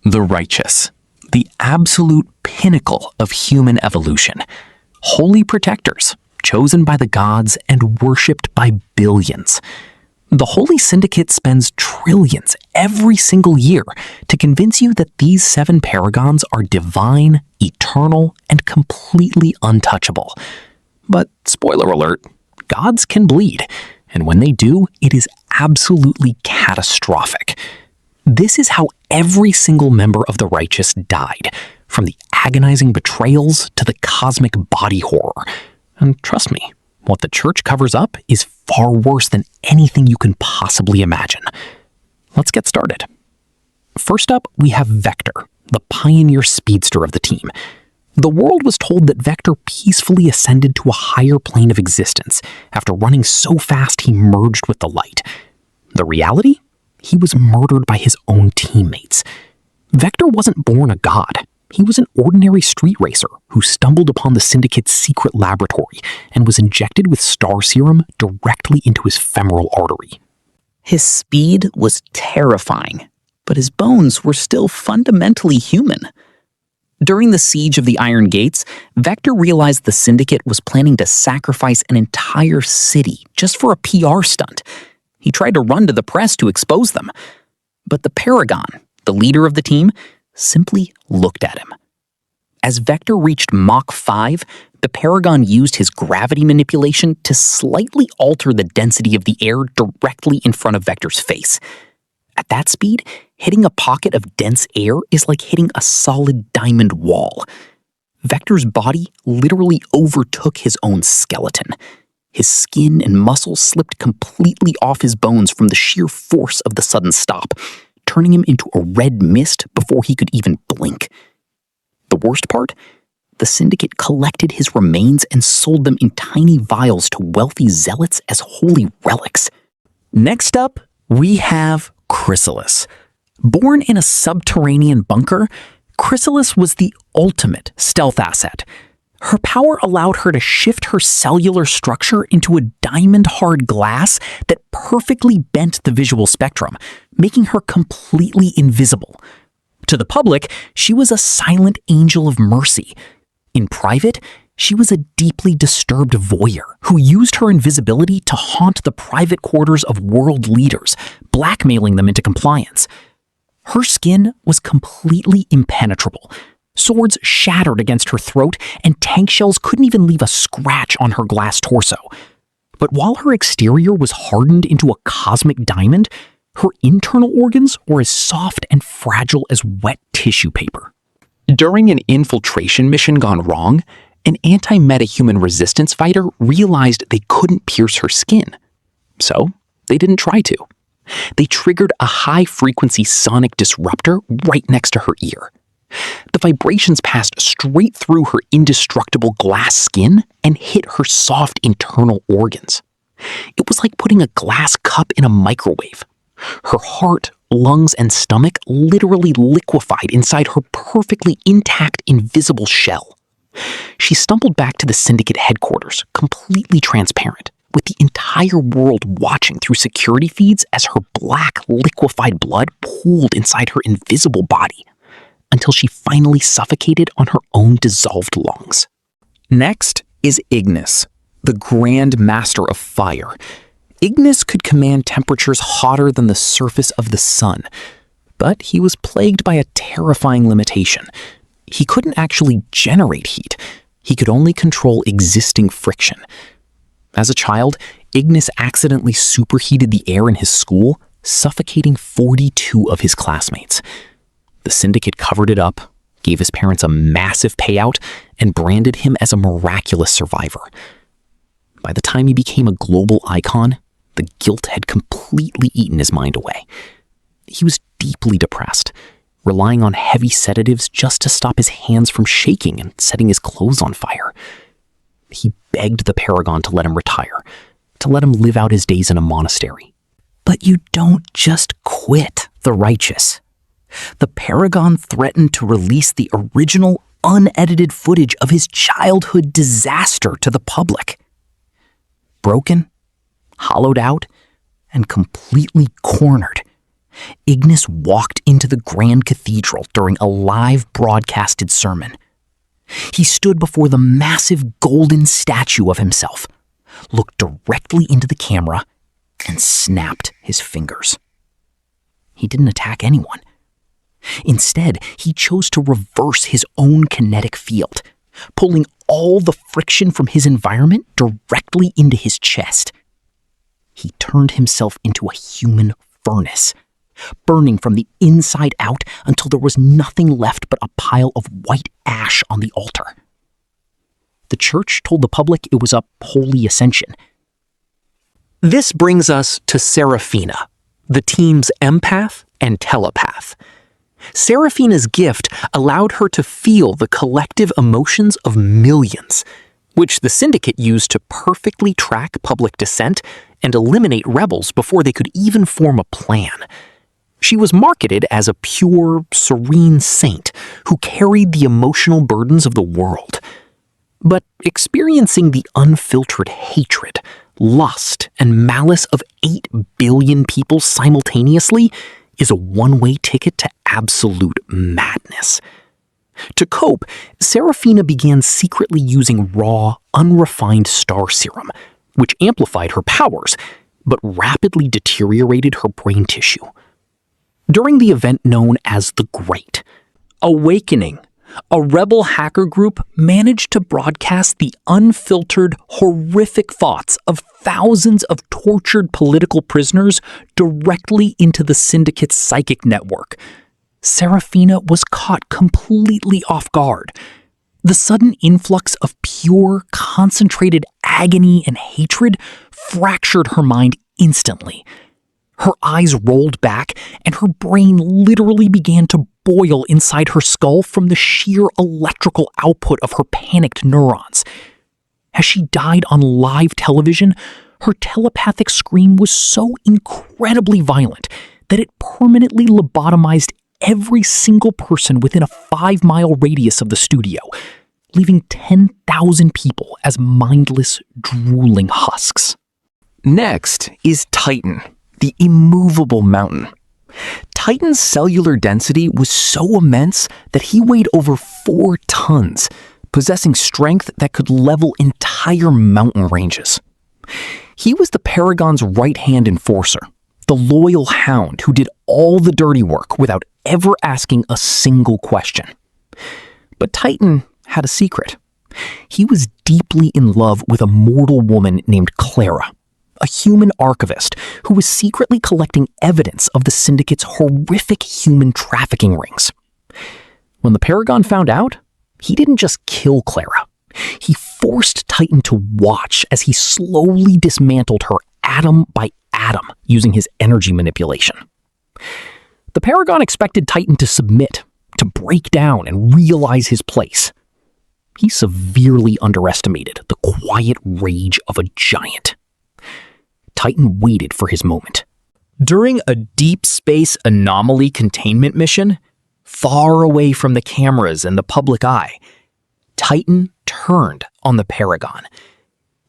The righteous, the absolute pinnacle of human evolution. Holy protectors, chosen by the gods and worshipped by billions. The Holy Syndicate spends trillions every single year to convince you that these 7 paragons are divine, eternal, and completely untouchable. But spoiler alert, gods can bleed, and when they do, it is absolutely catastrophic. This is how every single member of the righteous died, from the agonizing betrayals to the cosmic body horror. And trust me, what the church covers up is far worse than anything you can possibly imagine. Let's get started. First up, we have Vector, the pioneer speedster of the team. The world was told that Vector peacefully ascended to a higher plane of existence after running so fast he merged with the light. The reality? He was murdered by his own teammates. Vector wasn't born a god. He was an ordinary street racer who stumbled upon the Syndicate's secret laboratory and was injected with star serum directly into his femoral artery. His speed was terrifying, but his bones were still fundamentally human. During the siege of the Iron Gates, Vector realized the Syndicate was planning to sacrifice an entire city just for a PR stunt. He tried to run to the press to expose them, but the Paragon, the leader of the team, simply looked at him. As Vector reached Mach 5, the Paragon used his gravity manipulation to slightly alter the density of the air directly in front of Vector's face. At that speed, hitting a pocket of dense air is like hitting a solid diamond wall. Vector's body literally overtook his own skeleton. His skin and muscles slipped completely off his bones from the sheer force of the sudden stop, turning him into a red mist before he could even blink. The worst part? The Syndicate collected his remains and sold them in tiny vials to wealthy zealots as holy relics. Next up, we have Chrysalis. Born in a subterranean bunker, Chrysalis was the ultimate stealth asset. Her power allowed her to shift her cellular structure into a diamond-hard glass that perfectly bent the visual spectrum, making her completely invisible. To the public, she was a silent angel of mercy. In private, she was a deeply disturbed voyeur who used her invisibility to haunt the private quarters of world leaders, blackmailing them into compliance. Her skin was completely impenetrable. Swords shattered against her throat, and tank shells couldn't even leave a scratch on her glass torso. But while her exterior was hardened into a cosmic diamond, her internal organs were as soft and fragile as wet tissue paper. During an infiltration mission gone wrong, an anti-metahuman resistance fighter realized they couldn't pierce her skin. So, they didn't try to. They triggered a high-frequency sonic disruptor right next to her ear. The vibrations passed straight through her indestructible glass skin and hit her soft internal organs. It was like putting a glass cup in a microwave. Her heart, lungs, and stomach literally liquefied inside her perfectly intact, invisible shell. She stumbled back to the Syndicate headquarters, completely transparent, with the entire world watching through security feeds as her black, liquefied blood pooled inside her invisible body, until she finally suffocated on her own dissolved lungs. Next is Ignis, the Grand Master of Fire. Ignis could command temperatures hotter than the surface of the sun, but he was plagued by a terrifying limitation. He couldn't actually generate heat. He could only control existing friction. As a child, Ignis accidentally superheated the air in his school, suffocating 42 of his classmates. The Syndicate covered it up, gave his parents a massive payout, and branded him as a miraculous survivor. By the time he became a global icon, the guilt had completely eaten his mind away. He was deeply depressed, relying on heavy sedatives just to stop his hands from shaking and setting his clothes on fire. He begged the Paragon to let him retire, to let him live out his days in a monastery. But you don't just quit the righteous. The Paragon threatened to release the original, unedited footage of his childhood disaster to the public. Broken, hollowed out, and completely cornered, Ignis walked into the Grand Cathedral during a live broadcasted sermon. He stood before the massive golden statue of himself, looked directly into the camera, and snapped his fingers. He didn't attack anyone. Instead, he chose to reverse his own kinetic field, pulling all the friction from his environment directly into his chest. He turned himself into a human furnace, burning from the inside out until there was nothing left but a pile of white ash on the altar. The church told the public it was a holy ascension. This brings us to Seraphina, the team's empath and telepath. Seraphina's gift allowed her to feel the collective emotions of millions, which the Syndicate used to perfectly track public dissent and eliminate rebels before they could even form a plan. She was marketed as a pure, serene saint who carried the emotional burdens of the world. But experiencing the unfiltered hatred, lust, and malice of 8 billion people simultaneously is a one-way ticket to absolute madness. To cope, Seraphina began secretly using raw, unrefined star serum, which amplified her powers, but rapidly deteriorated her brain tissue. During the event known as the Great Awakening, a rebel hacker group managed to broadcast the unfiltered, horrific thoughts of thousands of tortured political prisoners directly into the Syndicate's psychic network. Seraphina was caught completely off guard. The sudden influx of pure, concentrated agony and hatred fractured her mind instantly. Her eyes rolled back, and her brain literally began to boil inside her skull from the sheer electrical output of her panicked neurons. As she died on live television, her telepathic scream was so incredibly violent that it permanently lobotomized every single person within a 5-mile radius of the studio, leaving 10,000 people as mindless, drooling husks. Next is Titan, the immovable mountain. Titan's cellular density was so immense that he weighed over 4 tons, possessing strength that could level entire mountain ranges. He was the Paragon's right-hand enforcer, the loyal hound who did all the dirty work without ever asking a single question. But Titan had a secret. He was deeply in love with a mortal woman named Clara, a human archivist who was secretly collecting evidence of the Syndicate's horrific human trafficking rings. When the Paragon found out, he didn't just kill Clara. He forced Titan to watch as he slowly dismantled her atom by atom using his energy manipulation. The Paragon expected Titan to submit, to break down and realize his place. He severely underestimated the quiet rage of a giant. Titan waited for his moment. During a deep space anomaly containment mission, far away from the cameras and the public eye, Titan turned on the Paragon.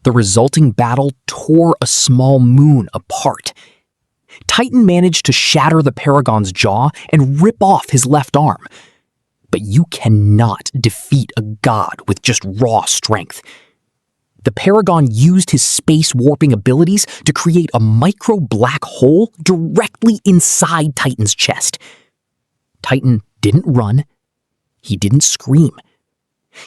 The resulting battle tore a small moon apart. Titan managed to shatter the Paragon's jaw and rip off his left arm. But you cannot defeat a god with just raw strength. The Paragon used his space warping abilities to create a micro black hole directly inside Titan's chest. Titan didn't run. He didn't scream.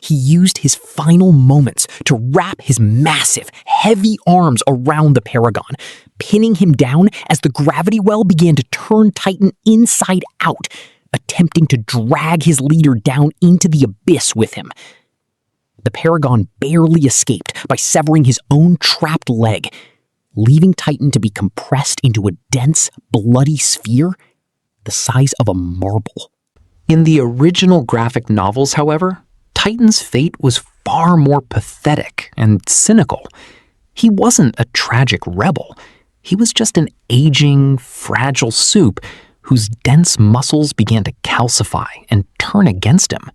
He used his final moments to wrap his massive, heavy arms around the Paragon, pinning him down as the gravity well began to turn Titan inside out, attempting to drag his leader down into the abyss with him. The Paragon barely escaped by severing his own trapped leg, leaving Titan to be compressed into a dense, bloody sphere the size of a marble. In the original graphic novels, however, Titan's fate was far more pathetic and cynical. He wasn't a tragic rebel. He was just an aging, fragile soup whose dense muscles began to calcify and turn against him.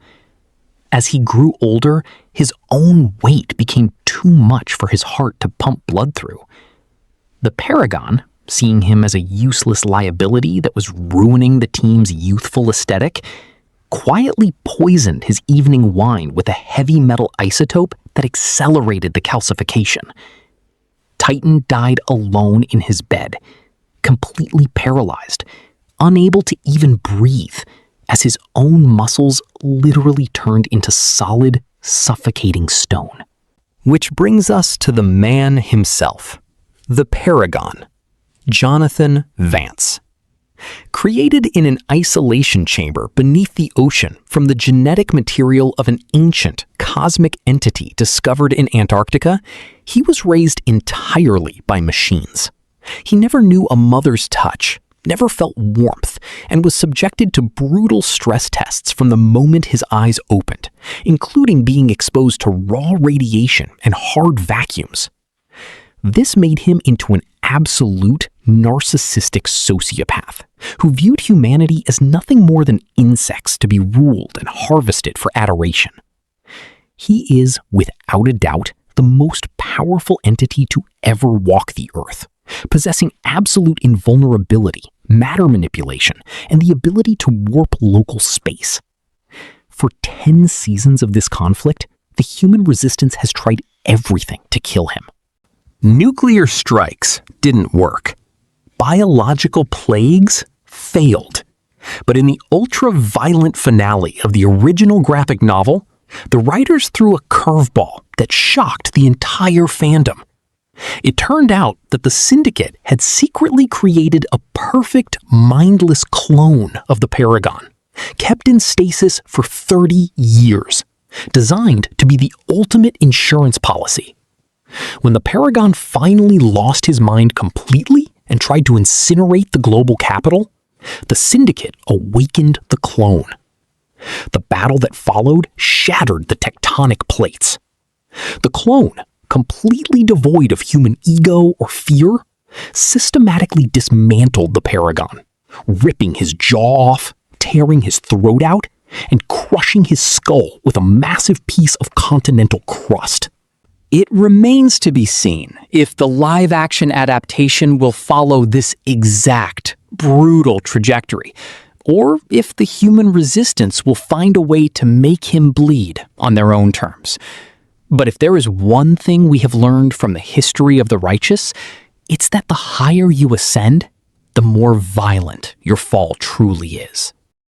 As he grew older, his own weight became too much for his heart to pump blood through. The Paragon, seeing him as a useless liability that was ruining the team's youthful aesthetic, quietly poisoned his evening wine with a heavy metal isotope that accelerated the calcification. Titan died alone in his bed, completely paralyzed, unable to even breathe, as his own muscles literally turned into solid, suffocating stone. Which brings us to the man himself, the Paragon, Jonathan Vance. Created in an isolation chamber beneath the ocean from the genetic material of an ancient cosmic entity discovered in Antarctica, he was raised entirely by machines. He never knew a mother's touch, never felt warmth, and was subjected to brutal stress tests from the moment his eyes opened, including being exposed to raw radiation and hard vacuums. This made him into an absolute narcissistic sociopath who viewed humanity as nothing more than insects to be ruled and harvested for adoration. He is, without a doubt, the most powerful entity to ever walk the earth, possessing absolute invulnerability, matter manipulation, and the ability to warp local space. For 10 seasons of this conflict, the human resistance has tried everything to kill him. Nuclear strikes didn't work. Biological plagues failed. But in the ultra-violent finale of the original graphic novel, the writers threw a curveball that shocked the entire fandom. It turned out that the Syndicate had secretly created a perfect, mindless clone of the Paragon, kept in stasis for 30 years, designed to be the ultimate insurance policy. When the Paragon finally lost his mind completely and tried to incinerate the global capital, the Syndicate awakened the clone. The battle that followed shattered the tectonic plates. The clone, completely devoid of human ego or fear, systematically dismantled the Paragon, ripping his jaw off, tearing his throat out, and crushing his skull with a massive piece of continental crust. It remains to be seen if the live-action adaptation will follow this exact, brutal trajectory, or if the human resistance will find a way to make him bleed on their own terms. But if there is one thing we have learned from the history of the righteous, it's that the higher you ascend, the more violent your fall truly is.